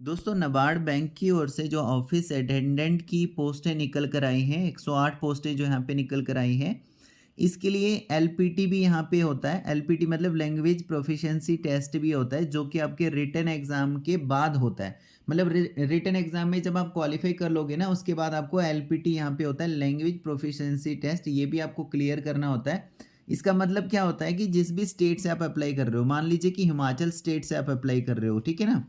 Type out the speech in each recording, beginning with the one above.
दोस्तों नाबार्ड बैंक की ओर से जो ऑफिस अटेंडेंट की पोस्टें निकल कर आई हैं 108 पोस्टें जो यहाँ पे निकल कर आई हैं। इसके लिए एलपीटी भी यहाँ पे होता है। एलपीटी मतलब लैंग्वेज प्रोफिशिएंसी टेस्ट भी होता है जो कि आपके रिटन एग्ज़ाम के बाद होता है। मतलब रिटन एग्ज़ाम में जब आप क्वालिफाई कर लोगे ना उसके बाद आपको एलपीटी यहाँ पे होता है, लैंग्वेज प्रोफिशिएंसी टेस्ट। ये भी आपको क्लियर करना होता है। इसका मतलब क्या होता है कि जिस भी स्टेट से आप अप्लाई कर रहे हो, मान लीजिए कि हिमाचल स्टेट से आप अप्लाई कर रहे हो, ठीक है ना।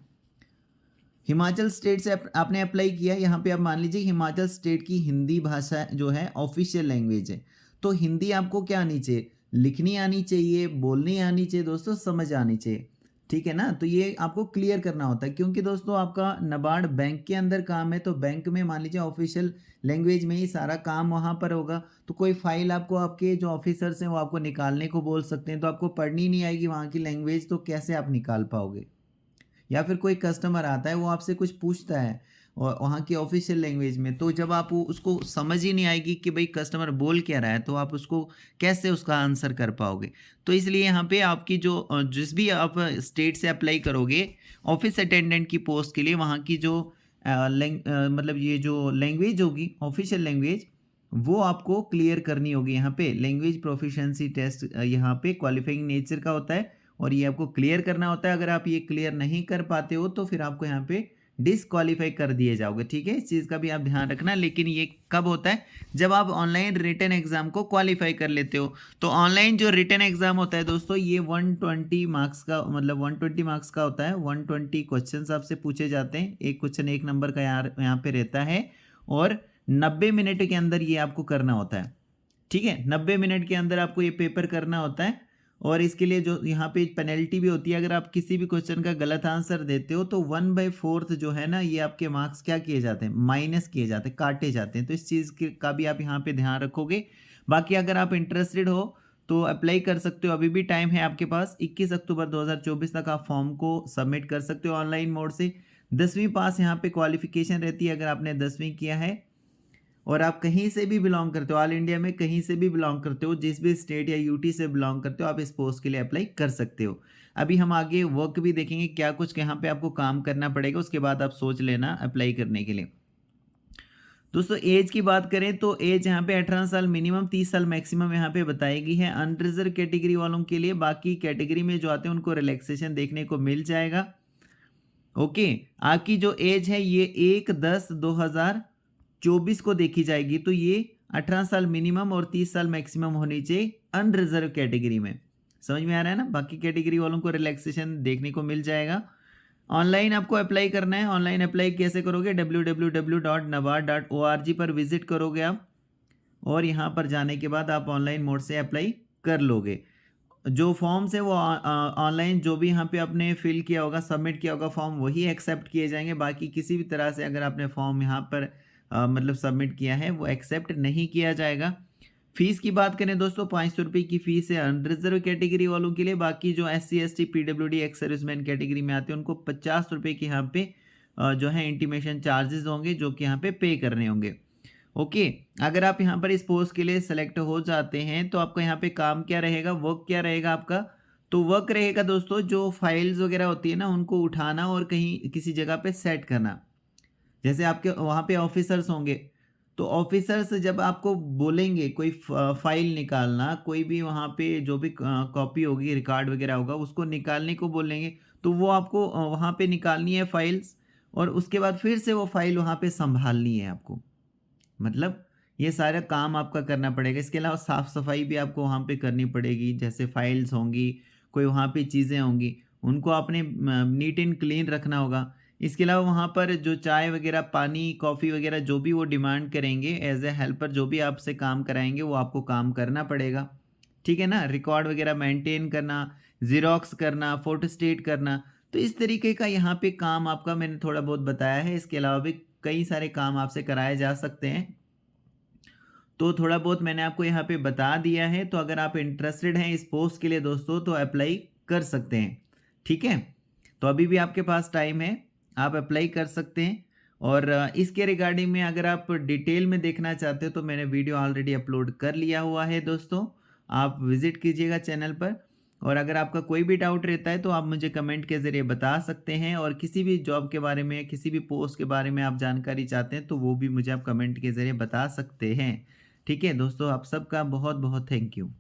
हिमाचल स्टेट से आपने अप्लाई किया, यहाँ पे आप मान लीजिए हिमाचल स्टेट की हिंदी भाषा जो है ऑफिशियल लैंग्वेज है। तो हिंदी आपको क्या आनी चाहिए? लिखनी आनी चाहिए, बोलनी आनी चाहिए दोस्तों, समझ आनी चाहिए। ठीक है ना? तो ये आपको क्लियर करना होता है क्योंकि दोस्तों आपका नाबार्ड बैंक के अंदर काम है, तो बैंक में मान लीजिए ऑफिशियल लैंग्वेज में ही सारा काम वहाँ पर होगा। तो कोई फाइल आपको आपके जो ऑफिसर्स हैं वो आपको निकालने को बोल सकते हैं, तो आपको पढ़नी नहीं आएगी वहाँ की लैंग्वेज, तो कैसे आप निकाल पाओगे? या फिर कोई कस्टमर आता है वो आपसे कुछ पूछता है और वहाँ की ऑफिशियल लैंग्वेज में, तो जब आप उसको समझ ही नहीं आएगी कि भाई कस्टमर बोल क्या रहा है, तो आप उसको कैसे उसका आंसर कर पाओगे। तो इसलिए यहाँ पे आपकी जो जिस भी आप स्टेट से अप्लाई करोगे ऑफिस अटेंडेंट की पोस्ट के लिए, वहाँ की जो मतलब ये जो लैंग्वेज होगी ऑफिशियल लैंग्वेज, वो आपको क्लियर करनी होगी। यहाँ पे लैंग्वेज प्रोफिशिएंसी टेस्ट यहाँ पे क्वालिफाइंग नेचर का होता है और ये आपको क्लियर करना होता है। अगर आप ये क्लियर नहीं कर पाते हो तो फिर आपको यहाँ पे डिसक्वालीफाई कर दिए जाओगे, ठीक है। इस चीज़ का भी आप ध्यान रखना। लेकिन ये कब होता है? जब आप ऑनलाइन रिटन एग्जाम को क्वालिफाई कर लेते हो। तो ऑनलाइन जो रिटन एग्जाम होता है दोस्तों, ये 120 मार्क्स का, मतलब 120 मार्क्स का होता है। 120 क्वेश्चंस आपसे पूछे जाते हैं। एक क्वेश्चन 1 नंबर का यहाँ पे रहता है और 90 मिनट के अंदर ये आपको करना होता है, ठीक है। 90 मिनट के अंदर आपको ये पेपर करना होता है और इसके लिए जो यहाँ पे पेनल्टी भी होती है, अगर आप किसी भी क्वेश्चन का गलत आंसर देते हो तो 1/4 जो है ना, ये आपके मार्क्स क्या किए जाते हैं? माइनस किए जाते हैं, काटे जाते हैं। तो इस चीज़ का भी आप यहाँ पे ध्यान रखोगे। बाकी अगर आप इंटरेस्टेड हो तो अप्लाई कर सकते हो, अभी भी टाइम है आपके पास। 21 अक्टूबर 2024 तक आप फॉर्म को सबमिट कर सकते हो ऑनलाइन मोड से। 10वीं पास यहाँ पे क्वालिफिकेशन रहती है अगर आपने 10वीं किया है और आप कहीं से भी बिलोंग करते हो, ऑल इंडिया में कहीं से भी बिलोंग करते हो, जिस भी स्टेट या यूटी से बिलोंग करते हो, आप इस पोस्ट के लिए अप्लाई कर सकते हो। अभी हम आगे वर्क भी देखेंगे, क्या कुछ यहाँ पे आपको काम करना पड़ेगा, उसके बाद आप सोच लेना अप्लाई करने के लिए। दोस्तों एज की बात करें तो एज यहाँ पे 18 साल मिनिमम, 30 साल मैक्सिमम यहाँ पे बताई गई है अनरिजर्व कैटेगरी वालों के लिए। बाकी कैटेगरी में जो आते हैं उनको रिलैक्सेशन देखने को मिल जाएगा। ओके, आपकी जो एज है ये 1/10/2024 को देखी जाएगी, तो ये 18 साल मिनिमम और 30 साल मैक्सिमम होनी चाहिए अनरिजर्व कैटेगरी में। समझ में आ रहा है ना? बाकी कैटेगरी वालों को रिलैक्सेशन देखने को मिल जाएगा। ऑनलाइन आपको अप्लाई करना है। ऑनलाइन अप्लाई कैसे करोगे? www.nabard.org पर विजिट करोगे आप और यहाँ पर जाने के बाद आप ऑनलाइन मोड से अप्लाई कर लोगे। जो फॉर्म्स है वो ऑनलाइन जो भी यहाँ पे आपने फिल किया होगा, सबमिट किया होगा फॉर्म, वही एक्सेप्ट किए जाएंगे। बाकी किसी भी तरह से अगर आपने फॉर्म यहाँ पर मतलब सबमिट किया है वो एक्सेप्ट नहीं किया जाएगा। फीस की बात करें दोस्तों, 500 रुपये की फीस है अनरिजर्व कैटेगरी वालों के लिए। बाकी जो SC ST PWD ex serviceman category में आते हैं उनको 50 रुपये की यहाँ पे जो है इंटीमेशन चार्जेस होंगे, जो कि यहाँ पे करने होंगे। ओके, अगर आप यहाँ पर इस पोस्ट के लिए सेलेक्ट हो जाते हैं तो आपका यहाँ पे काम क्या रहेगा, वर्क क्या रहेगा आपका? तो वर्क रहेगा दोस्तों, जो फाइल्स वगैरह होती है ना उनको उठाना और कहीं किसी जगह पे सेट करना। जैसे आपके वहाँ पे ऑफिसर्स होंगे, तो ऑफिसर्स जब आपको बोलेंगे कोई फाइल निकालना, कोई भी वहाँ पे जो भी कॉपी होगी, रिकॉर्ड वगैरह होगा, उसको निकालने को बोलेंगे, तो वो आपको वहाँ पे निकालनी है फाइल्स और उसके बाद फिर से वो फाइल वहाँ पे संभालनी है आपको। मतलब ये सारा काम आपका करना पड़ेगा। इसके अलावा साफ-सफाई भी आपको वहाँ पे करनी पड़ेगी। जैसे फाइल्स होंगी, कोई वहाँ पे चीज़ें होंगी, उनको आपने नीट एंड क्लीन रखना होगा। इसके अलावा वहाँ पर जो चाय वग़ैरह, पानी, कॉफ़ी वग़ैरह जो भी वो डिमांड करेंगे एज़ अ हेल्पर, जो भी आपसे काम कराएँगे वो आपको काम करना पड़ेगा। ठीक है ना? रिकॉर्ड वग़ैरह मेंटेन करना, ज़ेरॉक्स करना, फोटोस्टेट करना, तो इस तरीके का यहाँ पे काम आपका मैंने थोड़ा बहुत बताया है। इसके अलावा भी कई सारे काम आपसे कराए जा सकते हैं। तो थोड़ा बहुत मैंने आपको यहाँ पे बता दिया है, तो अगर आप इंटरेस्टेड हैं इस पोस्ट के लिए दोस्तों तो अप्लाई कर सकते हैं, ठीक है। तो अभी भी आपके पास टाइम है, आप अप्लाई कर सकते हैं। और इसके रिगार्डिंग में अगर आप डिटेल में देखना चाहते हो तो मैंने वीडियो ऑलरेडी अपलोड कर लिया हुआ है दोस्तों, आप विजिट कीजिएगा चैनल पर। और अगर आपका कोई भी डाउट रहता है तो आप मुझे कमेंट के ज़रिए बता सकते हैं, और किसी भी जॉब के बारे में, किसी भी पोस्ट के बारे में आप जानकारी चाहते हैं तो वो भी मुझे आप कमेंट के ज़रिए बता सकते हैं। ठीक है दोस्तों, आप सबका बहुत बहुत थैंक यू।